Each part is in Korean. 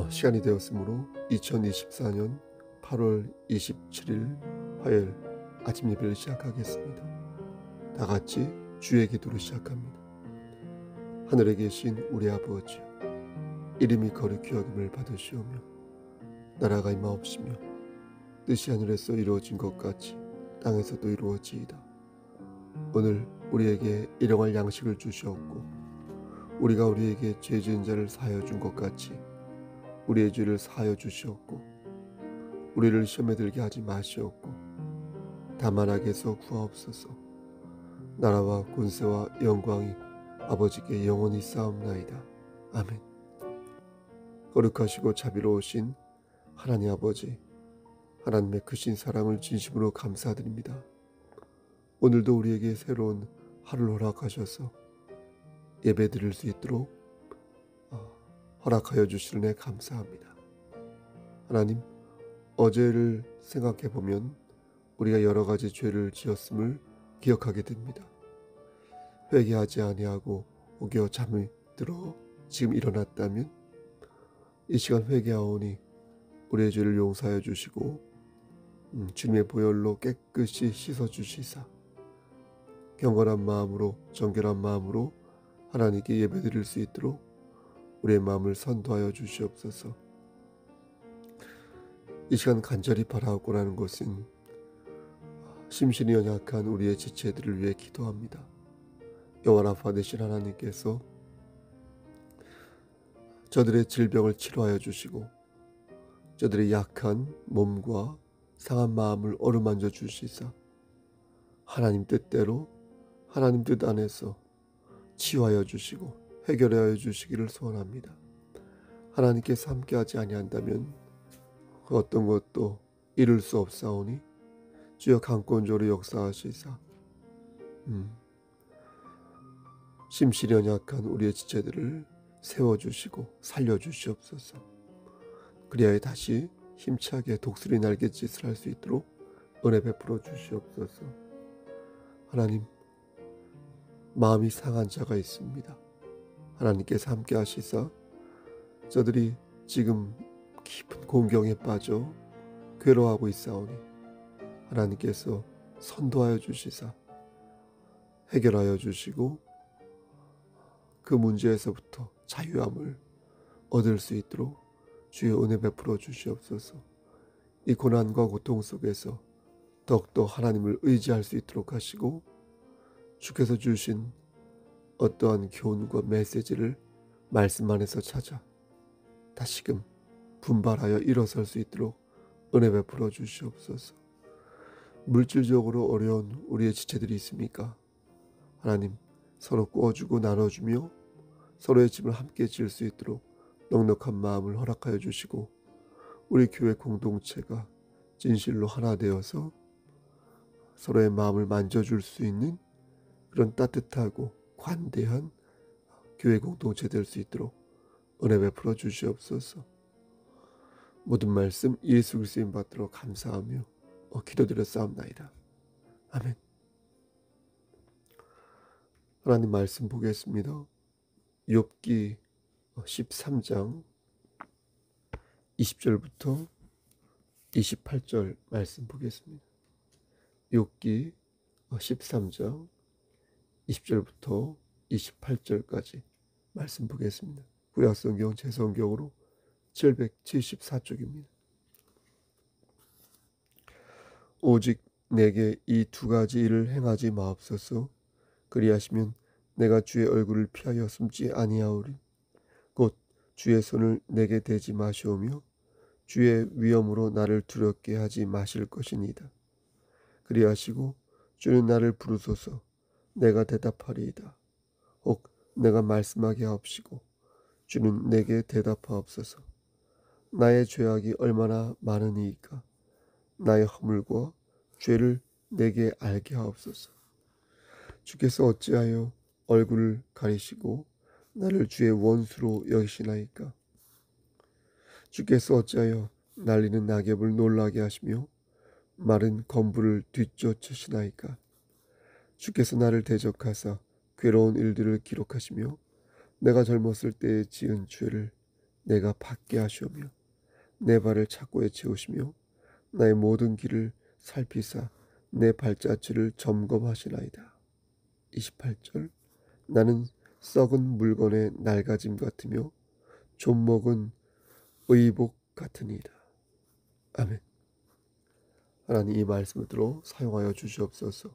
시간이 되었으므로 2024년 8월 27일 화요일 아침 예배를 시작하겠습니다. 다 같이 주의 기도로 시작합니다. 하늘에 계신 우리 아버지여, 이름이 거룩히 여김을 받으시오며 나라가 임하옵시며 뜻이 하늘에서 이루어진 것 같이 땅에서도 이루어지이다. 오늘 우리에게 일용할 양식을 주시옵고 우리가 우리에게 죄 지은 자를 사하여 준 것 같이 우리의 죄를 사하여 주시옵고 우리를 시험에 들게 하지 마시옵고 다만 악에서 구하옵소서. 나라와 권세와 영광이 아버지께 영원히 쌓옵나이다. 아멘. 거룩하시고 자비로우신 하나님 아버지, 하나님의 크신 사랑을 진심으로 감사드립니다. 오늘도 우리에게 새로운 하루를 허락하셔서 예배 드릴 수 있도록 허락하여 주시는 애 감사합니다. 하나님, 어제를 생각해 보면 우리가 여러 가지 죄를 지었음을 기억하게 됩니다. 회개하지 아니하고 오겨 잠이 들어 지금 일어났다면 이 시간 회개하오니 우리의 죄를 용서하여 주시고 주님의 보혈로 깨끗이 씻어 주시사 경건한 마음으로 정결한 마음으로 하나님께 예배드릴 수 있도록 우리의 마음을 선도하여 주시옵소서. 이 시간 간절히 바라옵고라는 것은 심신이 연약한 우리의 지체들을 위해 기도합니다. 영원 아빠 되신 하나님께서 저들의 질병을 치료하여 주시고 저들의 약한 몸과 상한 마음을 어루만져 주시사 하나님 뜻대로 하나님 뜻 안에서 치유하여 주시고 해결하여 주시기를 소원합니다. 하나님께서 함께하지 아니한다면 그 어떤 것도 이룰 수 없사오니 주여 강권적으로 역사하시사 심실이 연약한 우리의 지체들을 세워주시고 살려주시옵소서. 그리하여 다시 힘차게 독수리 날갯짓을 할 수 있도록 은혜 베풀어 주시옵소서. 하나님, 마음이 상한 자가 있습니다. 하나님께서 함께 하시사 저들이 지금 깊은 공경에 빠져 괴로워하고 있사오니 하나님께서 선도하여 주시사 해결하여 주시고 그 문제에서부터 자유함을 얻을 수 있도록 주의 은혜 베풀어 주시옵소서. 이 고난과 고통 속에서 더욱더 하나님을 의지할 수 있도록 하시고 주께서 주신 어떠한 교훈과 메시지를 말씀 안에서 찾아 다시금 분발하여 일어설 수 있도록 은혜 베풀어 주시옵소서. 물질적으로 어려운 우리의 지체들이 있습니까? 하나님, 서로 꾸어주고 나눠주며 서로의 짐을 함께 질 수 있도록 넉넉한 마음을 허락하여 주시고 우리 교회 공동체가 진실로 하나 되어서 서로의 마음을 만져줄 수 있는 그런 따뜻하고 관대한 교회 공동체 될 수 있도록 은혜 베풀어 주시옵소서. 모든 말씀 예수 그리스도의 이름 받들어 감사하며 기도드려 싸움나이다. 아멘. 하나님 말씀 보겠습니다. 욥기 13장 20절부터 28절 말씀 보겠습니다. 욥기 13장 20절부터 28절까지 말씀 보겠습니다. 구약성경 제성경으로 774쪽입니다. 오직 내게 이 두 가지 일을 행하지 마옵소서. 그리하시면 내가 주의 얼굴을 피하여 숨지 아니하오리. 곧 주의 손을 내게 대지 마시오며 주의 위엄으로 나를 두렵게 하지 마실 것이니이다. 그리하시고 주는 나를 부르소서. 내가 대답하리이다. 혹 내가 말씀하게 하옵시고 주는 내게 대답하옵소서. 나의 죄악이 얼마나 많으니이까 나의 허물과 죄를 내게 알게 하옵소서. 주께서 어찌하여 얼굴을 가리시고 나를 주의 원수로 여기시나이까? 주께서 어찌하여 날리는 낙엽을 놀라게 하시며 마른 건부를 뒤쫓으시나이까? 주께서 나를 대적하사 괴로운 일들을 기록하시며 내가 젊었을 때에 지은 죄를 내가 받게 하시오며 내 발을 착고에 채우시며 나의 모든 길을 살피사 내 발자취를 점검하시나이다. 28절 나는 썩은 물건의 낡아짐 같으며 좀먹은 의복 같으니이다. 아멘. 하나님 이 말씀을 들어 사용하여 주시옵소서.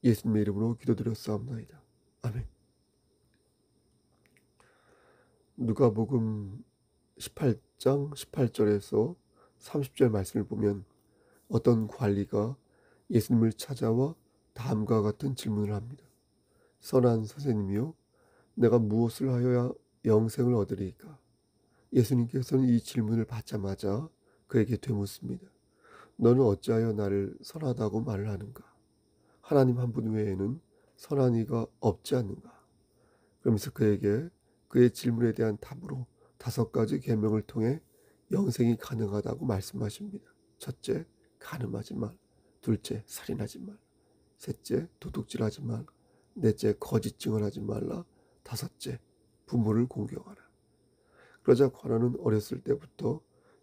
예수님의 이름으로 기도드렸사옵나이다. 아멘. 누가복음 18장 18절에서 30절 말씀을 보면 어떤 관리가 예수님을 찾아와 다음과 같은 질문을 합니다. 선한 선생님이요, 내가 무엇을 하여야 영생을 얻으리이까? 예수님께서는 이 질문을 받자마자 그에게 되묻습니다. 너는 어찌하여 나를 선하다고 말을 하는가? 하나님 한 분 외에는 선한 이가 없지 않는가? 그러면서 그에게 그의 질문에 대한 답으로 5가지 계명을 통해 영생이 가능하다고 말씀하십니다. 첫째, 간음하지 말. 둘째, 살인하지 말. 셋째, 도둑질하지 말. 넷째, 거짓 증언하지 말라. 다섯째, 부모를 공경하라. 그러자 관원은 어렸을 때부터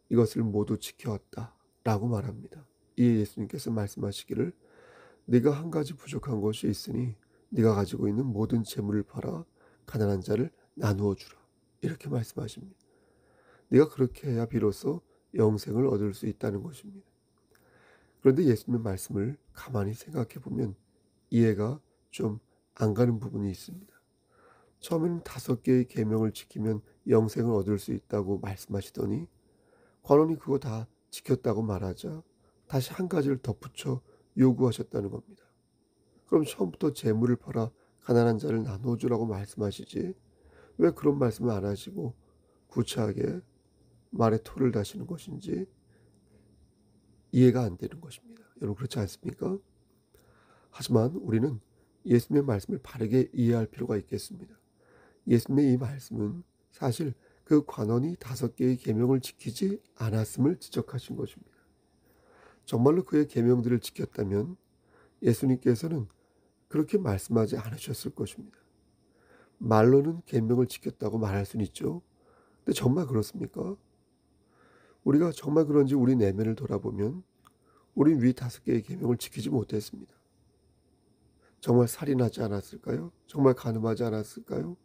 이것을 모두 지켜왔다 라고 말합니다. 이에 예수님께서 말씀하시기를 네가 한 가지 부족한 것이 있으니 네가 가지고 있는 모든 재물을 팔아 가난한 자를 나누어 주라. 이렇게 말씀하십니다. 네가 그렇게 해야 비로소 영생을 얻을 수 있다는 것입니다. 그런데 예수님의 말씀을 가만히 생각해 보면 이해가 좀 안 가는 부분이 있습니다. 처음에는 5개의 계명을 지키면 영생을 얻을 수 있다고 말씀하시더니 관원이 그거 다 지켰다고 말하자 다시 한 가지를 덧붙여 요구하셨다는 겁니다. 그럼 처음부터 재물을 팔아 가난한 자를 나눠주라고 말씀하시지 왜 그런 말씀을 안 하시고 구차하게 말에 토를 다시는 것인지 이해가 안 되는 것입니다. 여러분 그렇지 않습니까? 하지만 우리는 예수님의 말씀을 바르게 이해할 필요가 있겠습니다. 예수님의 이 말씀은 사실 그 관원이 5개의 계명을 지키지 않았음을 지적하신 것입니다. 정말로 그의 계명들을 지켰다면 예수님께서는 그렇게 말씀하지 않으셨을 것입니다. 말로는 계명을 지켰다고 말할 수는 있죠. 근데 정말 그렇습니까? 우리가 정말 그런지 우리 내면을 돌아보면 우린 위 5개의 계명을 지키지 못했습니다. 정말 살인하지 않았을까요? 정말 간음하지 않았을까요?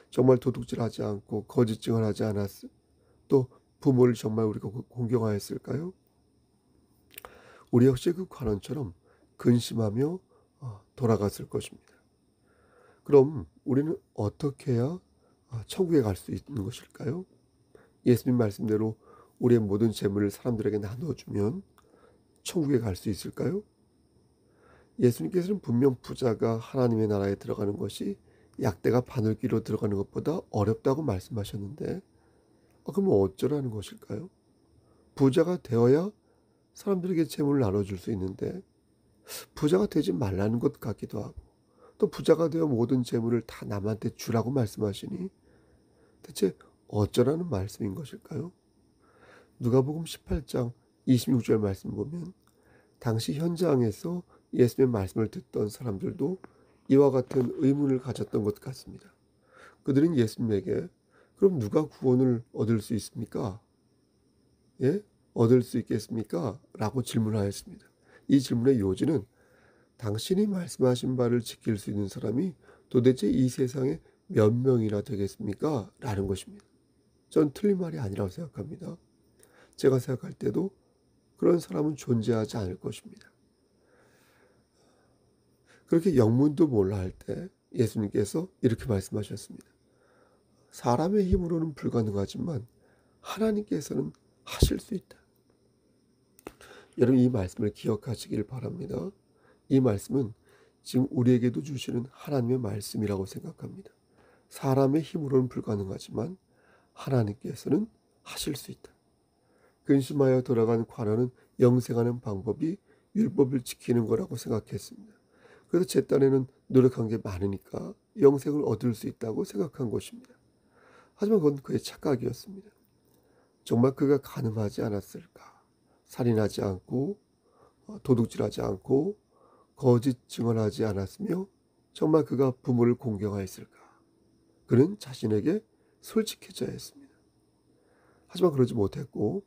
정말 도둑질하지 않고 거짓 증언하지 않았을 또 부모를 정말 우리가 공경하였을까요? 우리 역시 그 관원처럼 근심하며 돌아갔을 것입니다. 그럼 우리는 어떻게 해야 천국에 갈 수 있는 것일까요? 예수님 말씀대로 우리의 모든 재물을 사람들에게 나눠주면 천국에 갈 수 있을까요? 예수님께서는 분명 부자가 하나님의 나라에 들어가는 것이 약대가 바늘귀로 들어가는 것보다 어렵다고 말씀하셨는데 그러면 어쩌라는 것일까요? 부자가 되어야 사람들에게 재물을 나눠줄 수 있는데 부자가 되지 말라는 것 같기도 하고 또 부자가 되어 모든 재물을 다 남한테 주라고 말씀하시니 대체 어쩌라는 말씀인 것일까요? 누가복음 18장 26절 말씀 보면 당시 현장에서 예수님의 말씀을 듣던 사람들도 이와 같은 의문을 가졌던 것 같습니다. 그들은 예수님에게 그럼 누가 구원을 얻을 수 있습니까? 예? 얻을 수 있겠습니까? 라고 질문하였습니다. 이 질문의 요지는 당신이 말씀하신 바를 지킬 수 있는 사람이 도대체 이 세상에 몇 명이나 되겠습니까? 라는 것입니다. 전 틀린 말이 아니라고 생각합니다. 제가 생각할 때도 그런 사람은 존재하지 않을 것입니다. 그렇게 영문도 몰라 할 때 예수님께서 이렇게 말씀하셨습니다. 사람의 힘으로는 불가능하지만 하나님께서는 하실 수 있다. 여러분 이 말씀을 기억하시길 바랍니다. 이 말씀은 지금 우리에게도 주시는 하나님의 말씀이라고 생각합니다. 사람의 힘으로는 불가능하지만 하나님께서는 하실 수 있다. 근심하여 돌아간 관원은 영생하는 방법이 율법을 지키는 거라고 생각했습니다. 그래서 제 딴에는 노력한 게 많으니까 영생을 얻을 수 있다고 생각한 것입니다. 하지만 그건 그의 착각이었습니다. 정말 그가 간음하지 않았을까? 살인하지 않고 도둑질하지 않고 거짓 증언하지 않았으며 정말 그가 부모를 공경하였을까? 그는 자신에게 솔직해져야 했습니다. 하지만 그러지 못했고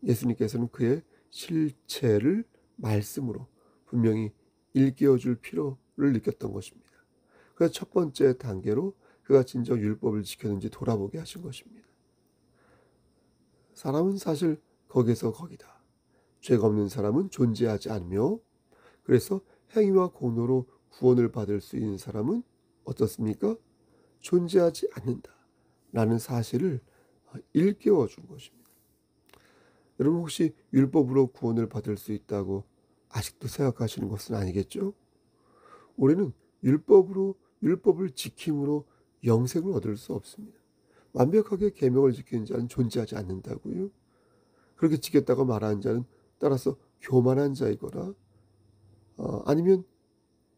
예수님께서는 그의 실체를 말씀으로 분명히 일깨워줄 필요를 느꼈던 것입니다. 그래서 첫 번째 단계로 그가 진정 율법을 지켰는지 돌아보게 하신 것입니다. 사람은 사실 거기서 거기다. 죄가 없는 사람은 존재하지 않으며, 그래서 행위와 공로로 구원을 받을 수 있는 사람은 어떻습니까? 존재하지 않는다 라는 사실을 일깨워 준 것입니다. 여러분, 혹시 율법으로 구원을 받을 수 있다고 아직도 생각하시는 것은 아니겠죠? 우리는 율법을 지킴으로 영생을 얻을 수 없습니다. 완벽하게 계명을 지키는 자는 존재하지 않는다고요. 그렇게 지켰다고 말하는 자는 따라서 교만한 자이거나 아니면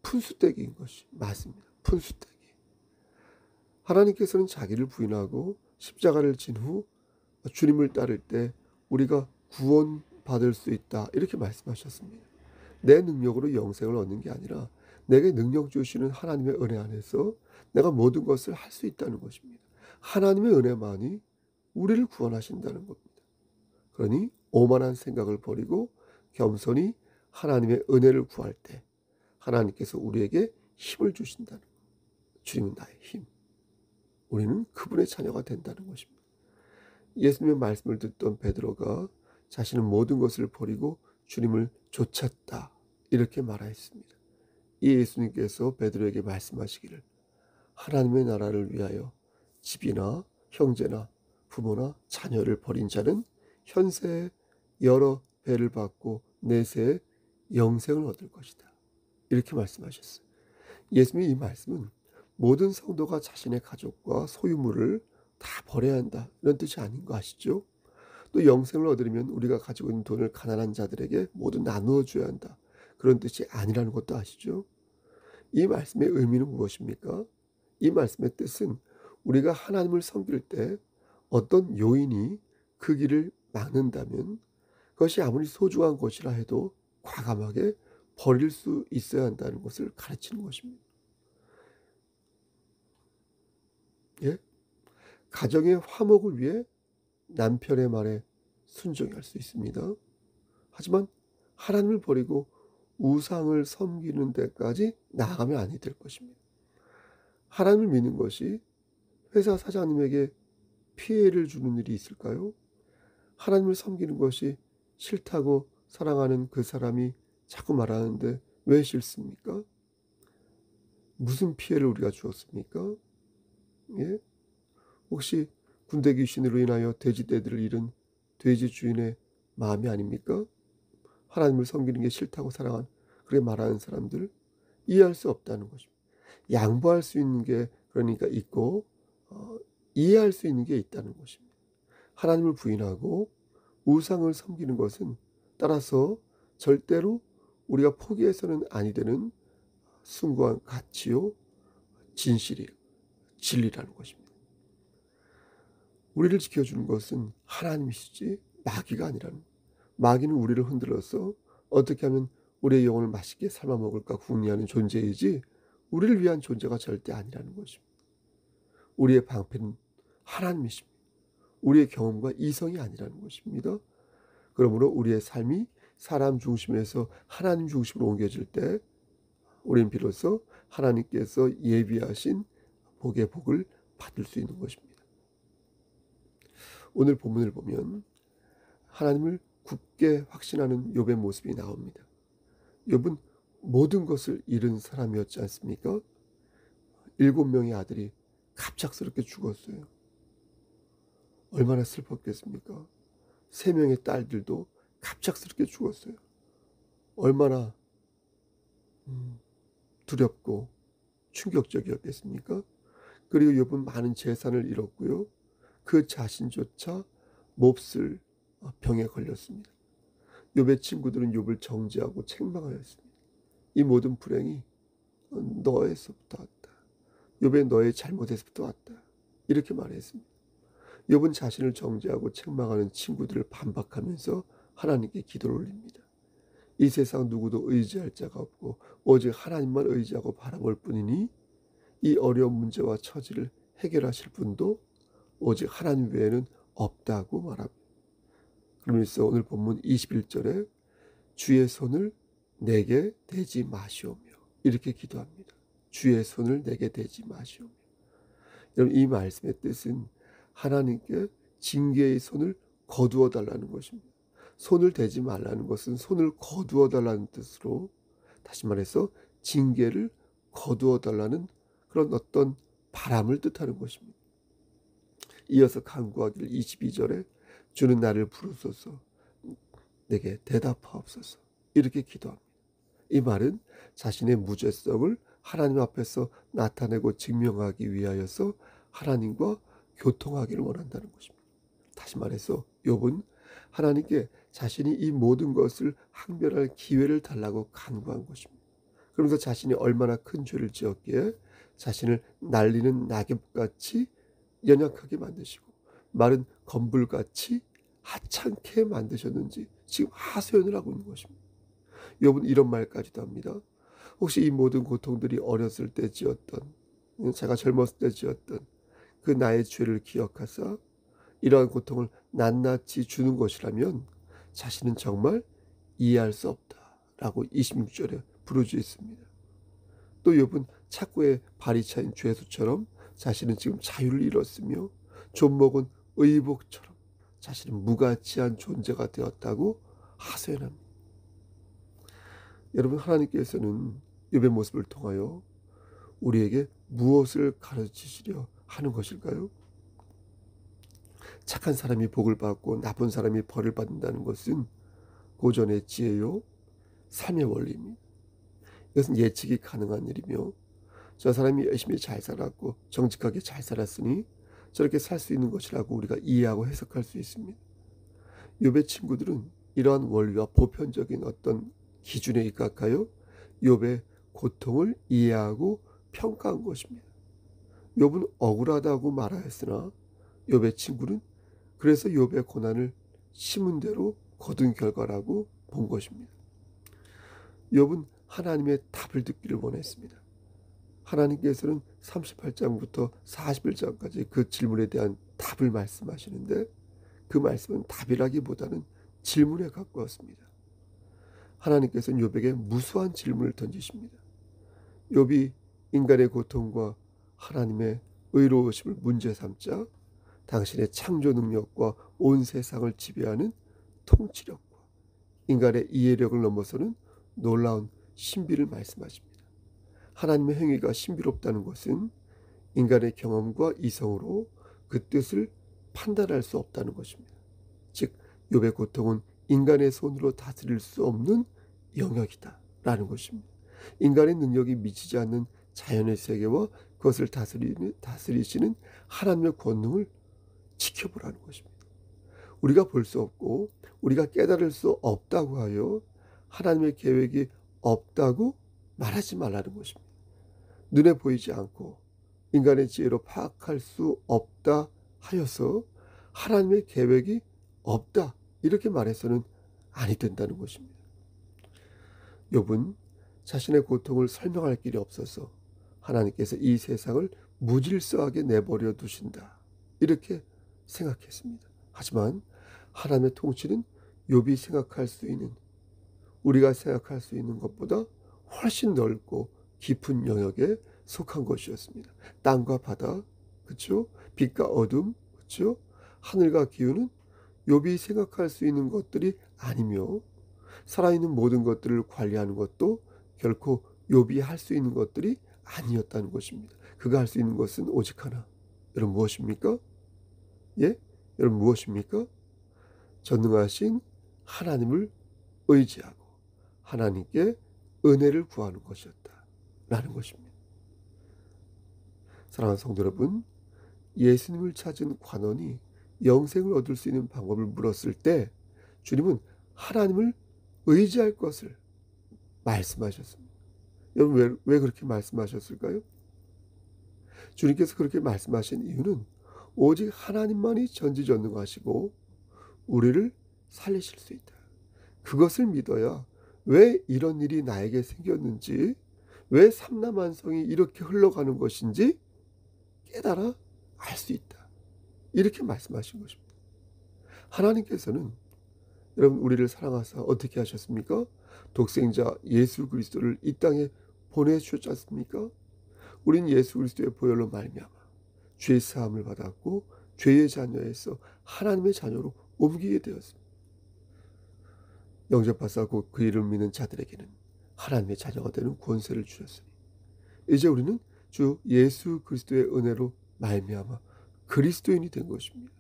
푼수떼기인 것이 맞습니다. 푼수떼기. 하나님께서는 자기를 부인하고 십자가를 진 후 주님을 따를 때 우리가 구원받을 수 있다 이렇게 말씀하셨습니다. 내 능력으로 영생을 얻는 게 아니라 내게 능력 주시는 하나님의 은혜 안에서 내가 모든 것을 할 수 있다는 것입니다. 하나님의 은혜만이 우리를 구원하신다는 겁니다. 그러니 오만한 생각을 버리고 겸손히 하나님의 은혜를 구할 때 하나님께서 우리에게 힘을 주신다는 것. 주님은 나의 힘. 우리는 그분의 자녀가 된다는 것입니다. 예수님의 말씀을 듣던 베드로가 자신은 모든 것을 버리고 주님을 좇았다 이렇게 말하였습니다. 이 예수님께서 베드로에게 말씀하시기를 하나님의 나라를 위하여 집이나 형제나 부모나 자녀를 버린 자는 현세에 여러 배를 받고 내세에 영생을 얻을 것이다. 이렇게 말씀하셨어요. 예수님의 이 말씀은 모든 성도가 자신의 가족과 소유물을 다 버려야 한다 이런 뜻이 아닌 거 아시죠? 또 영생을 얻으려면 우리가 가지고 있는 돈을 가난한 자들에게 모두 나누어 줘야 한다 그런 뜻이 아니라는 것도 아시죠? 이 말씀의 의미는 무엇입니까? 이 말씀의 뜻은 우리가 하나님을 섬길 때 어떤 요인이 그 길을 막는다면 그것이 아무리 소중한 것이라 해도 과감하게 버릴 수 있어야 한다는 것을 가르치는 것입니다. 예? 가정의 화목을 위해 남편의 말에 순종할 수 있습니다. 하지만 하나님을 버리고 우상을 섬기는 데까지 나아가면 아니 될 것입니다. 하나님을 믿는 것이 회사 사장님에게 피해를 주는 일이 있을까요? 하나님을 섬기는 것이 싫다고 사랑하는 그 사람이 자꾸 말하는데 왜 싫습니까? 무슨 피해를 우리가 주었습니까? 예? 혹시 군대 귀신으로 인하여 돼지떼들을 잃은 돼지 주인의 마음이 아닙니까? 하나님을 섬기는 게 싫다고 그렇게 말하는 사람들 이해할 수 없다는 것입니다. 양보할 수 있는 게 그러니까 있고 이해할 수 있는 게 있다는 것입니다. 하나님을 부인하고 우상을 섬기는 것은 따라서 절대로 우리가 포기해서는 아니 되는 숭고한 가치요 진리라는 것입니다. 우리를 지켜주는 것은 하나님이시지 마귀가 아니라는 거예요. 마귀는 우리를 흔들어서 어떻게 하면 우리의 영혼을 맛있게 삶아 먹을까 궁리하는 존재이지 우리를 위한 존재가 절대 아니라는 것입니다. 우리의 방패는 하나님이십니다. 우리의 경험과 이성이 아니라는 것입니다. 그러므로 우리의 삶이 사람 중심에서 하나님 중심으로 옮겨질 때 우리는 비로소 하나님께서 예비하신 복의 복을 받을 수 있는 것입니다. 오늘 본문을 보면 하나님을 굳게 확신하는 욥의 모습이 나옵니다. 욥은 모든 것을 잃은 사람이었지 않습니까? 7명의 아들이 갑작스럽게 죽었어요. 얼마나 슬펐겠습니까? 3명의 딸들도 갑작스럽게 죽었어요. 얼마나 두렵고 충격적이었겠습니까? 그리고 욥은 많은 재산을 잃었고요. 그 자신조차 몹쓸 병에 걸렸습니다. 욥의 친구들은 욥을 정죄하고 책망하였습니다. 이 모든 불행이 너에서부터 왔다. 욥의 너의 잘못에서부터 왔다. 이렇게 말했습니다. 욥은 자신을 정죄하고 책망하는 친구들을 반박하면서 하나님께 기도를 올립니다. 이 세상 누구도 의지할 자가 없고 오직 하나님만 의지하고 바라볼 뿐이니 이 어려운 문제와 처지를 해결하실 분도 오직 하나님 외에는 없다고 말합니다. 그러면서 오늘 본문 21절에 주의 손을 내게 대지 마시오며 이렇게 기도합니다. 주의 손을 내게 대지 마시오며. 여러분, 이 말씀의 뜻은 하나님께 징계의 손을 거두어 달라는 것입니다. 손을 대지 말라는 것은 손을 거두어 달라는 뜻으로, 다시 말해서 징계를 거두어 달라는 그런 어떤 바람을 뜻하는 것입니다. 이어서 간구하기를 22절에 주는 나를 부르소서 내게 대답하옵소서 이렇게 기도합니다. 이 말은 자신의 무죄성을 하나님 앞에서 나타내고 증명하기 위하여서 하나님과 교통하기를 원한다는 것입니다. 다시 말해서 욥은 하나님께 자신이 이 모든 것을 항변할 기회를 달라고 간구한 것입니다. 그러면서 자신이 얼마나 큰 죄를 지었기에 자신을 날리는 낙엽같이 연약하게 만드시고 마른 검불같이 하찮게 만드셨는지 지금 하소연을 하고 있는 것입니다. 욥은 이런 말까지도 합니다. 혹시 이 모든 고통들이 어렸을 때 지었던, 제가 젊었을 때 지었던 그 나의 죄를 기억하사 이러한 고통을 낱낱이 주는 것이라면 자신은 정말 이해할 수 없다라고 26절에 부르짖습니다. 또 욥은 착고에 발이 차인 죄수처럼 자신은 지금 자유를 잃었으며 좀먹은 의복처럼 자신은 무가치한 존재가 되었다고 하소연합니다. 여러분, 하나님께서는 욥의 모습을 통하여 우리에게 무엇을 가르치시려 하는 것일까요? 착한 사람이 복을 받고 나쁜 사람이 벌을 받는다는 것은 고전의 지혜요, 삶의 원리입니다. 이것은 예측이 가능한 일이며 저 사람이 열심히 잘 살았고 정직하게 잘 살았으니 저렇게 살 수 있는 것이라고 우리가 이해하고 해석할 수 있습니다. 욥의 친구들은 이러한 원리와 보편적인 어떤 기준에 입각하여 욥의 고통을 이해하고 평가한 것입니다. 욥은 억울하다고 말하였으나 욥의 친구는 그래서 욥의 고난을 심은 대로 거둔 결과라고 본 것입니다. 욥은 하나님의 답을 듣기를 원했습니다. 하나님께서는 38장부터 41장까지 그 질문에 대한 답을 말씀하시는데 그 말씀은 답이라기보다는 질문에 가까웠습니다. 하나님께서는 욥에게 무수한 질문을 던지십니다. 욥이 인간의 고통과 하나님의 의로우심을 문제 삼자 당신의 창조 능력과 온 세상을 지배하는 통치력과 인간의 이해력을 넘어서는 놀라운 신비를 말씀하십니다. 하나님의 행위가 신비롭다는 것은 인간의 경험과 이성으로 그 뜻을 판단할 수 없다는 것입니다. 즉 욥의 고통은 인간의 손으로 다스릴 수 없는 영역이다라는 것입니다. 인간의 능력이 미치지 않는 자연의 세계와 그것을 다스리시는 하나님의 권능을 지켜보라는 것입니다. 우리가 볼 수 없고 우리가 깨달을 수 없다고 하여 하나님의 계획이 없다고 말하지 말라는 것입니다. 눈에 보이지 않고 인간의 지혜로 파악할 수 없다 하여서 하나님의 계획이 없다 이렇게 말해서는 아니 된다는 것입니다. 욥은 자신의 고통을 설명할 길이 없어서 하나님께서 이 세상을 무질서하게 내버려 두신다 이렇게 생각했습니다. 하지만 하나님의 통치는 욥이 생각할 수 있는, 우리가 생각할 수 있는 것보다 훨씬 넓고 깊은 영역에 속한 것이었습니다. 땅과 바다, 그렇죠? 빛과 어둠, 그렇죠? 하늘과 기후는 욥이 생각할 수 있는 것들이 아니며 살아있는 모든 것들을 관리하는 것도 결코 욥이 할 수 있는 것들이 아니었다는 것입니다. 그가 할 수 있는 것은 오직 하나. 여러분 무엇입니까? 예? 여러분 무엇입니까? 전능하신 하나님을 의지하고 하나님께 은혜를 구하는 것이었다라는 것입니다. 사랑하는 성도 여러분, 예수님을 찾은 관원이 영생을 얻을 수 있는 방법을 물었을 때 주님은 하나님을 의지할 것을 말씀하셨습니다. 여러분 왜 그렇게 말씀하셨을까요? 주님께서 그렇게 말씀하신 이유는 오직 하나님만이 전지전능하시고 우리를 살리실 수 있다. 그것을 믿어야 왜 이런 일이 나에게 생겼는지, 왜 삼라만성이 이렇게 흘러가는 것인지 깨달아 알 수 있다. 이렇게 말씀하신 것입니다. 하나님께서는 여러분 우리를 사랑하사 어떻게 하셨습니까? 독생자 예수 그리스도를 이 땅에 보내주셨지 않습니까? 우린 예수 그리스도의 보혈로 말미암아 죄 사함을 받았고 죄의 자녀에서 하나님의 자녀로 옮기게 되었습니다. 영접하사고 그 이름을 믿는 자들에게는 하나님의 자녀가 되는 권세를 주셨으니 이제 우리는 주 예수 그리스도의 은혜로 말미암아 그리스도인이 된 것입니다.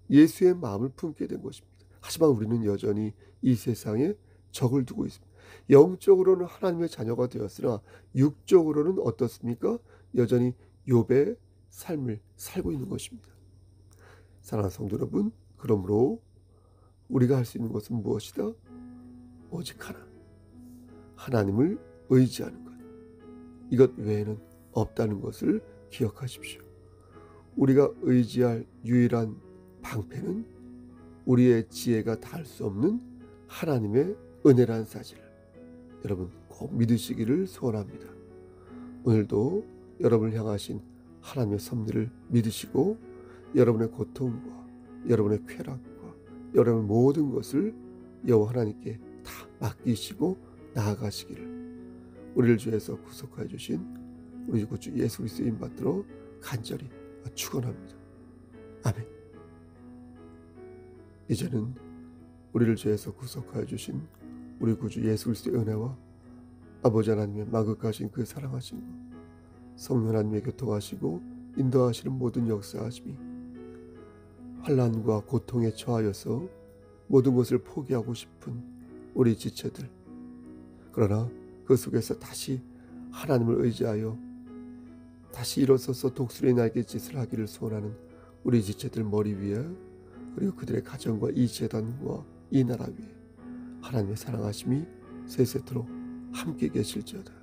예수의 마음을 품게 된 것입니다. 하지만 우리는 여전히 이 세상에 적을 두고 있습니다. 영적으로는 하나님의 자녀가 되었으나 육적으로는 어떻습니까? 여전히 욥의 삶을 살고 있는 것입니다. 사랑하는 성도 여러분, 그러므로 우리가 할 수 있는 것은 무엇이다? 오직 하나, 하나님을 의지하는 것. 이것 외에는 없다는 것을 기억하십시오. 우리가 의지할 유일한 방패는 우리의 지혜가 닿을 수 없는 하나님의 은혜라는 사실을 여러분 꼭 믿으시기를 소원합니다. 오늘도 여러분을 향하신 하나님의 섭리를 믿으시고 여러분의 고통과 여러분의 쾌락과 여러분의 모든 것을 여호와 하나님께 다 맡기시고 나아가시기를 우리를 주에서 구속하여 주신 우리 구주 예수 그리스도의 이름 받들어 간절히 축원합니다. 아멘. 이제는 우리를 죄에서 구속하여 주신 우리 구주 예수 그리스도의 은혜와 아버지 하나님의 마긋가신 그 사랑하신 것, 성령 하나님의 교통하시고 인도하시는 모든 역사하심이 환난과 고통에 처하여서 모든 것을 포기하고 싶은 우리 지체들, 그러나 그 속에서 다시 하나님을 의지하여 다시 일어서서 독수리의 날갯짓을 하기를 소원하는 우리 지체들 머리 위에 그리고 그들의 가정과 이 재단과 이 나라 위에 하나님의 사랑하심이 세세토록 함께 계실지어다.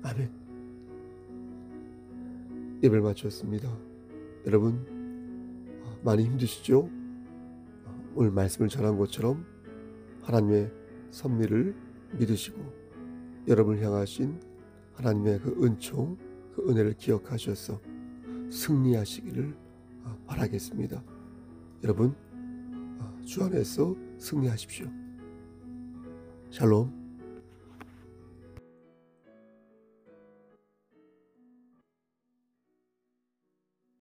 아멘. 예배를 마쳤습니다. 여러분 많이 힘드시죠? 오늘 말씀을 전한 것처럼 하나님의 섭리를 믿으시고 여러분을 향하신 하나님의 그 은총, 그 은혜를 기억하셔서 승리하시기를 바라겠습니다. 여러분 주 안에서 승리하십시오. 샬롬.